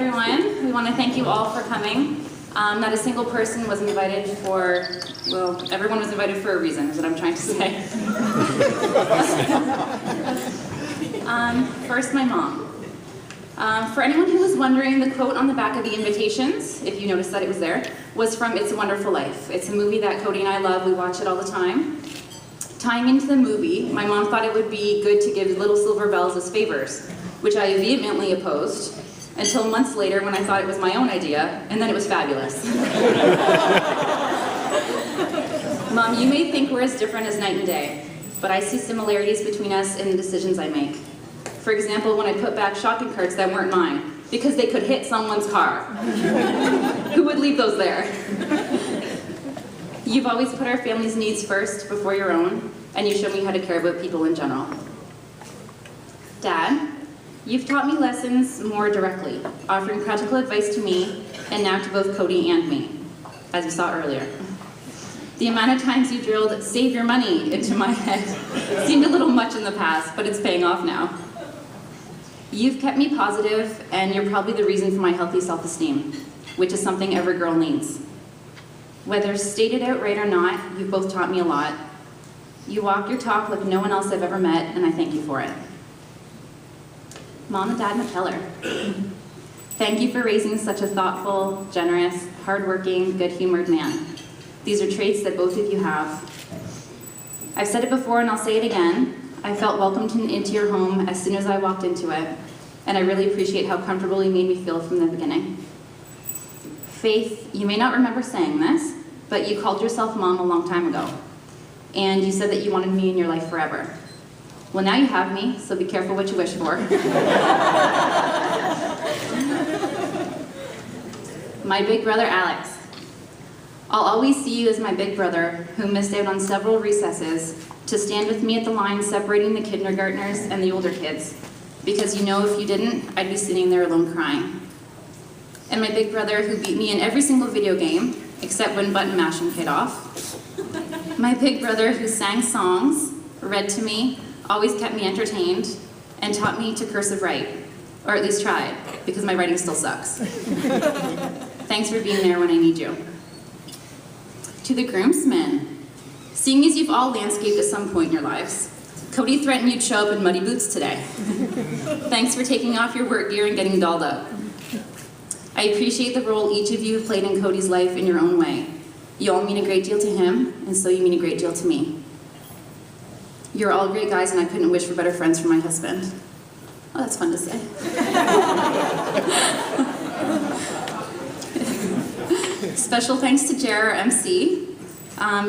everyone. We want to thank you all for coming. Not a single person was invited for, well, everyone was invited for a reason, is what I'm trying to say. First, my mom. For anyone who was wondering, the quote on the back of the invitations, if you noticed that it was there, was from It's a Wonderful Life. It's a movie that Cody and I love. We watch it all the time. Tying into the movie, my mom thought it would be good to give little silver bells as favors, which I vehemently opposed, until months later when I thought it was my own idea, and then it was fabulous. Mom, you may think we're as different as night and day, but I see similarities between us in the decisions I make. For example, when I put back shopping carts that weren't mine, because they could hit someone's car. Who would leave those there? You've always put our family's needs first before your own, and you show me how to care about people in general. Dad, you've taught me lessons more directly, offering practical advice to me, and now to both Cody and me, as you saw earlier. The amount of times you drilled "save your money" into my head seemed a little much in the past, but it's paying off now. You've kept me positive, and you're probably the reason for my healthy self-esteem, which is something every girl needs. Whether stated outright or not, you've both taught me a lot. You walk your talk like no one else I've ever met, and I thank you for it. Mom and Dad McKellar, thank you for raising such a thoughtful, generous, hardworking, good-humored man. These are traits that both of you have. I've said it before and I'll say it again. I felt welcomed into your home as soon as I walked into it, and I really appreciate how comfortable you made me feel from the beginning. Faith, you may not remember saying this, but you called yourself Mom a long time ago, and you said that you wanted me in your life forever. Well, now you have me, so be careful what you wish for. My big brother, Alex. I'll always see you as my big brother who missed out on several recesses to stand with me at the line separating the kindergartners and the older kids, because you know if you didn't, I'd be sitting there alone crying. And my big brother who beat me in every single video game, except when button mashing paid off. My big brother who sang songs, read to me, always kept me entertained, and taught me to cursive write, or at least tried, because my writing still sucks. Thanks for being there when I need you. To the groomsmen, seeing as you've all landscaped at some point in your lives, Cody threatened you'd show up in muddy boots today. Thanks for taking off your work gear and getting dolled up. I appreciate the role each of you have played in Cody's life in your own way. You all mean a great deal to him, and so you mean a great deal to me. You're all great guys, and I couldn't wish for better friends for my husband. Oh, that's fun to say. Special thanks to Jer, our MC.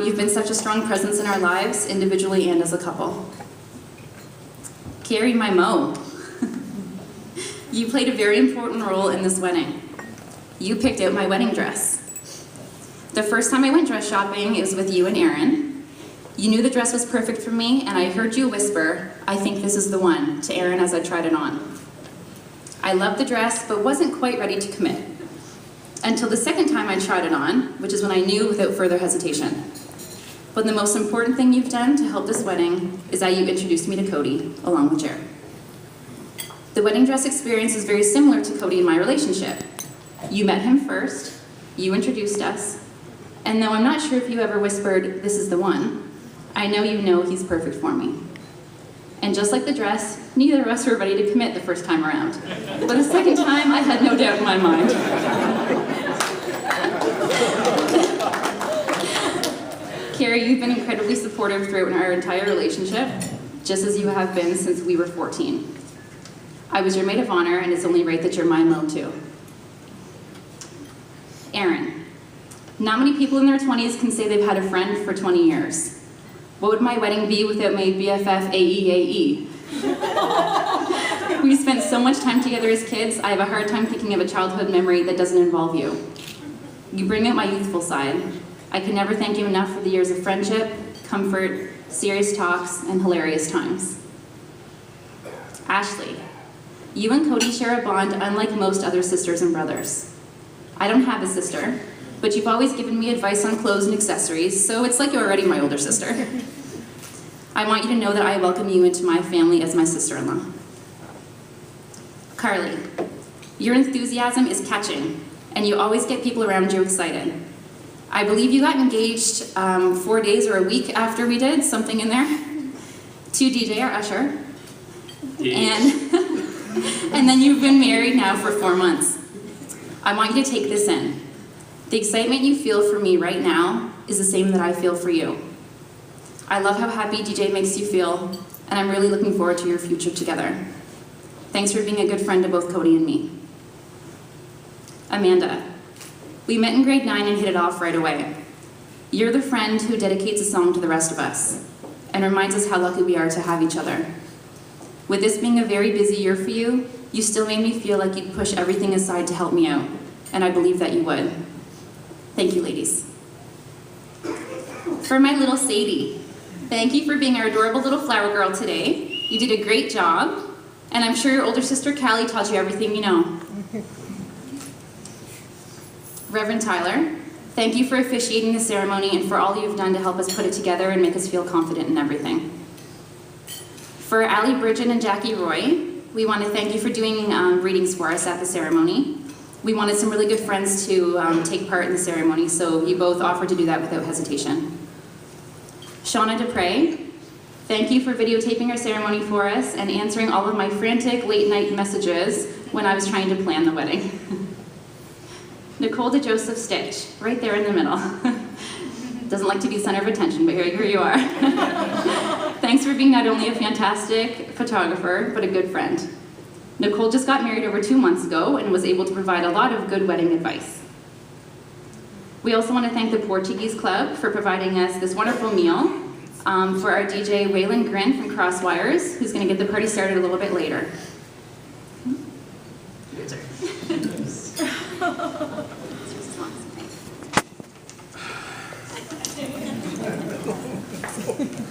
You've been such a strong presence in our lives, individually and as a couple. Carrie, my Mo. You played a very important role in this wedding. You picked out my wedding dress. The first time I went dress shopping, it was with you and Aaron. You knew the dress was perfect for me, and I heard you whisper, "I think this is the one," to Aaron as I tried it on. I loved the dress, but wasn't quite ready to commit. Until the second time I tried it on, which is when I knew without further hesitation. But the most important thing you've done to help this wedding is that you introduced me to Cody, along with Jer. The wedding dress experience is very similar to Cody and my relationship. You met him first, you introduced us, and though I'm not sure if you ever whispered, "This is the one," I know you know he's perfect for me. And just like the dress, neither of us were ready to commit the first time around. But the second time, I had no doubt in my mind. Carrie, you've been incredibly supportive throughout our entire relationship, just as you have been since we were 14. I was your maid of honor, and it's only right that you're my Mo too. Aaron, not many people in their 20s can say they've had a friend for 20 years. What would my wedding be without my BFF AEAE? We spent so much time together as kids, I have a hard time thinking of a childhood memory that doesn't involve you. You bring out my youthful side. I can never thank you enough for the years of friendship, comfort, serious talks, and hilarious times. Ashley, you and Cody share a bond unlike most other sisters and brothers. I don't have a sister, but you've always given me advice on clothes and accessories, so it's like you're already my older sister. I want you to know that I welcome you into my family as my sister-in-law. Carly, Your enthusiasm is catching, and you always get people around you excited. I believe you got engaged 4 days or a week after we did, something in there, to DJ, our usher. And then you've been married now for 4 months. I want you to take this in. The excitement you feel for me right now is the same that I feel for you. I love how happy DJ makes you feel, and I'm really looking forward to your future together. Thanks for being a good friend to both Cody and me. Amanda, we met in grade 9 and hit it off right away. You're the friend who dedicates a song to the rest of us and reminds us how lucky we are to have each other. With this being a very busy year for you, you still made me feel like you'd push everything aside to help me out, and I believe that you would. Thank you, ladies. For my little Sadie, thank you for being our adorable little flower girl today. You did a great job, and I'm sure your older sister Callie taught you everything you know. Reverend Tyler, thank you for officiating the ceremony and for all you've done to help us put it together and make us feel confident in everything. For Allie Bridget and Jackie Roy, we want to thank you for doing readings for us at the ceremony. We wanted some really good friends to take part in the ceremony, so you both offered to do that without hesitation. Shauna Dupre, thank you for videotaping our ceremony for us and answering all of my frantic late-night messages when I was trying to plan the wedding. Nicole DeJoseph Stitch, right there in the middle. Doesn't like to be the center of attention, but here you are. Thanks for being not only a fantastic photographer, but a good friend. Nicole just got married over 2 months ago and was able to provide a lot of good wedding advice. We also want to thank the Portuguese Club for providing us this wonderful meal, for our DJ Waylon Grin from Crosswires, who's going to get the party started a little bit later.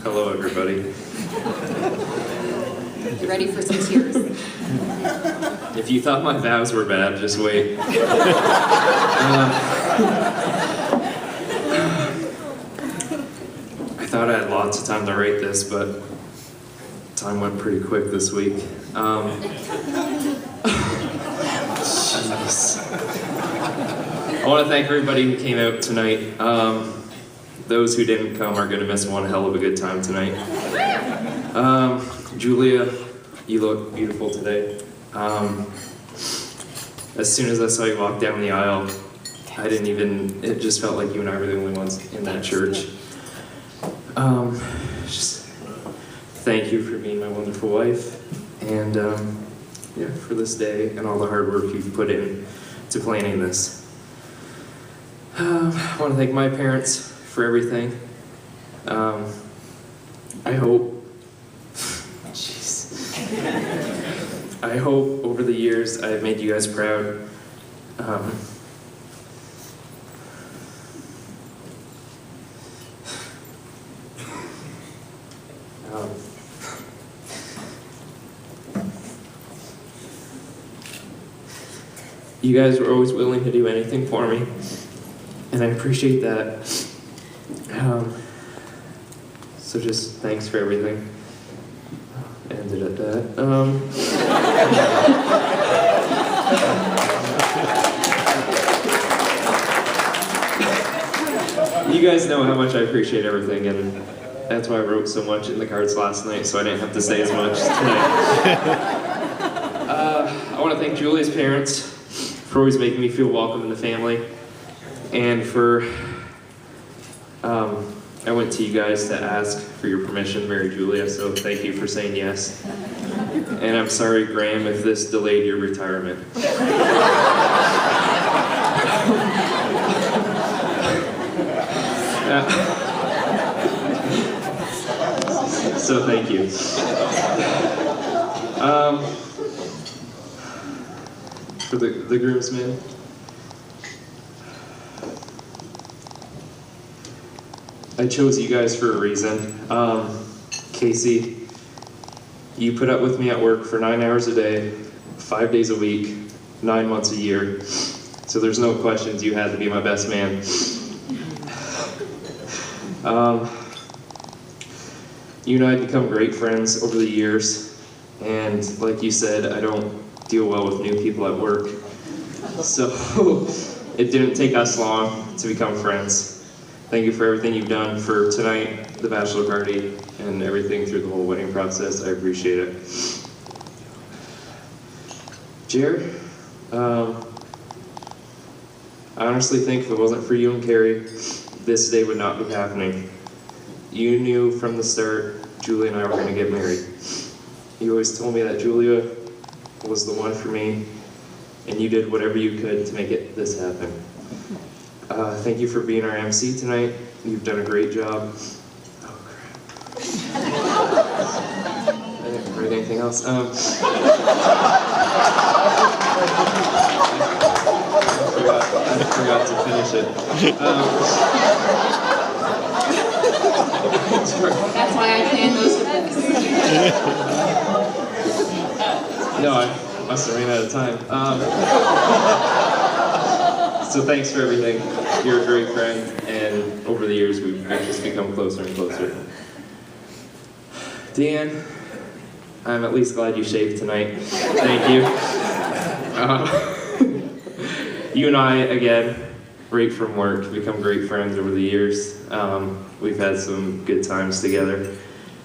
Hello, everybody. You ready for some tears? If you thought my vows were bad, just wait. I thought I had lots of time to write this, but time went pretty quick this week. Jeez. I want to thank everybody who came out tonight. Those who didn't come are going to miss one hell of a good time tonight. Julia, you look beautiful today. As soon as I saw you walk down the aisle, it just felt like you and I were the only ones in that church. Just thank you for being my wonderful wife, and yeah, for this day and all the hard work you've put in to planning this. I want to thank my parents for everything. I hope over the years I've made you guys proud. You guys were always willing to do anything for me, and I appreciate that. So just thanks for everything. Ended at that. You guys know how much I appreciate everything, and that's why I wrote so much in the cards last night, so I didn't have to say as much tonight. I want to thank Julia's parents for always making me feel welcome in the family, and for I went to you guys to ask for your permission to marry Julia, so thank you for saying yes. And I'm sorry, Graham, if this delayed your retirement. So thank you. For the groomsmen. I chose you guys for a reason. Casey, you put up with me at work for 9 hours a day, 5 days a week, 9 months a year. So there's no questions, you had to be my best man. You and I have become great friends over the years. And like you said, I don't deal well with new people at work. So it didn't take us long to become friends. Thank you for everything you've done for tonight, the bachelor party, and everything through the whole wedding process. I appreciate it. Jared, I honestly think if it wasn't for you and Carrie, this day would not be happening. You knew from the start Julia and I were going to get married. You always told me that Julia was the one for me, and you did whatever you could to make this happen. Thank you for being our MC tonight. You've done a great job. Oh, crap. I didn't write anything else. I forgot to finish it. That's why I planned those events. No, I must have ran out of time. So thanks for everything. You're a great friend, and over the years we've just become closer and closer. Dan, I'm at least glad you shaved tonight. Thank you. You and I, again, right from work, become great friends over the years. We've had some good times together,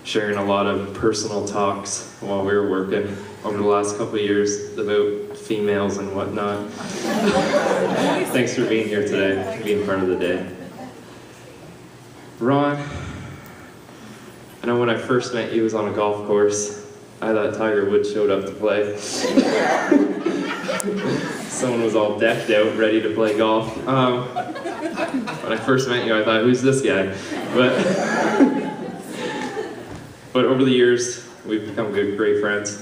sharing a lot of personal talks while we were working over the last couple of years about females and whatnot. Thanks for being here today, being part of the day. Ron, I know when I first met you, it was on a golf course. I thought Tiger Woods showed up to play. Someone was all decked out, ready to play golf. When I first met you, I thought, who's this guy? But over the years, we've become great friends.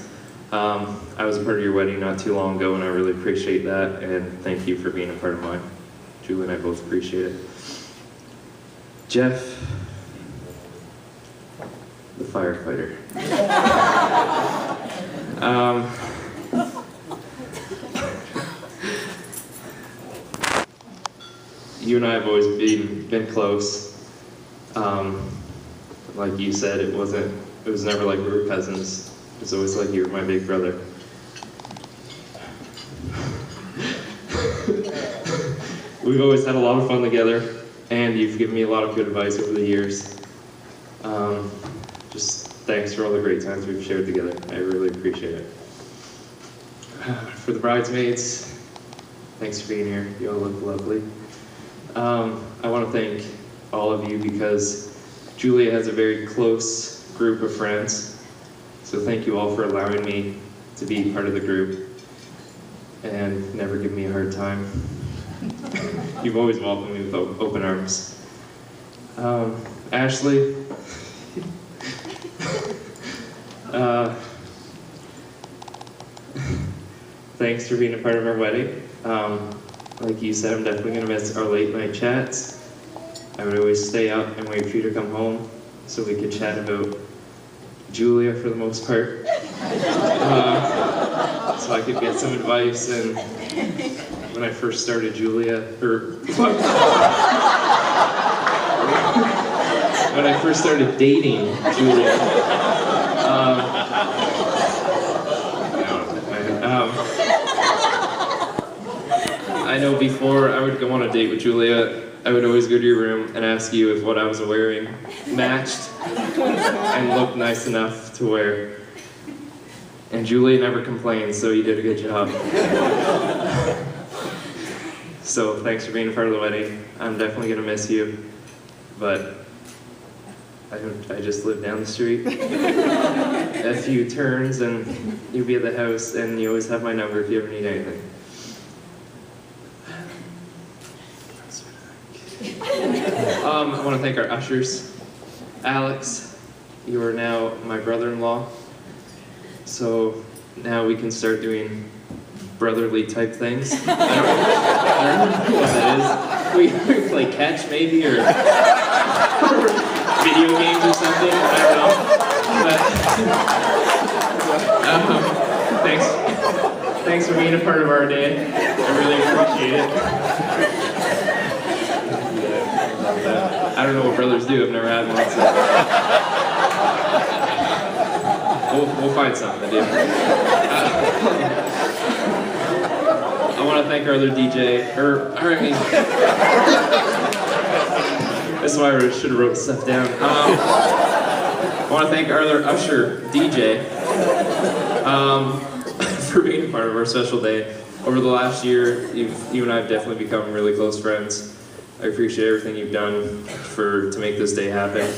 I was a part of your wedding not too long ago, and I really appreciate that, and thank you for being a part of mine. Julie and I both appreciate it. Jeff, the firefighter. You and I have always been close. Like you said, it was never like we were cousins. It was always like you were my big brother. We've always had a lot of fun together, and you've given me a lot of good advice over the years. Just thanks for all the great times we've shared together. I really appreciate it. For the bridesmaids, thanks for being here. You all look lovely. I want to thank all of you because Julia has a very close group of friends. So thank you all for allowing me to be part of the group and never give me a hard time. You've always welcomed me with open arms. Ashley, thanks for being a part of our wedding. Like you said, I'm definitely going to miss our late night chats. I would always stay up and wait for you to come home so we could chat about Julia for the most part. So I could get some advice. And when I first started when I first started dating Julia, I know before I would go on a date with Julia, I would always go to your room and ask you if what I was wearing matched and looked nice enough to wear. And Julia never complained, so you did a good job. So thanks for being a part of the wedding. I'm definitely gonna miss you, but I just live down the street. A few turns and you'll be at the house, and you always have my number if you ever need anything. I want to thank our ushers. Alex, you are now my brother-in-law, so now we can start doing brotherly type things. I don't know what that is. We play catch maybe, or video games or something. I don't know. But thanks for being a part of our day. I really appreciate it. I don't know what brothers do. I've never had one. So. We'll find something to do. I want to thank our other DJ, that's why I should have wrote stuff down. I want to thank our other usher, DJ, for being a part of our special day. Over the last year, you and I have definitely become really close friends. I appreciate everything you've done to make this day happen,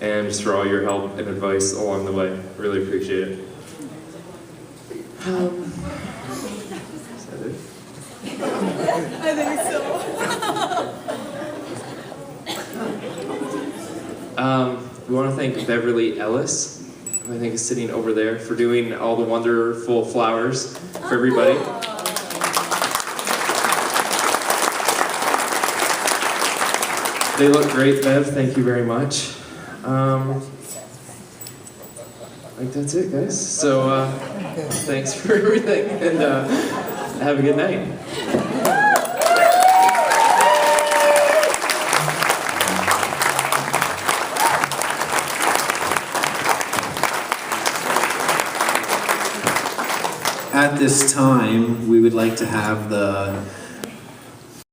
and just for all your help and advice along the way. Really appreciate it. Is that it? I think so. We want to thank Beverly Ellis, who I think is sitting over there, for doing all the wonderful flowers for everybody. They look great, Bev. Thank you very much. I think that's it, guys. So thanks for everything, and have a good night. At this time, we would like to have the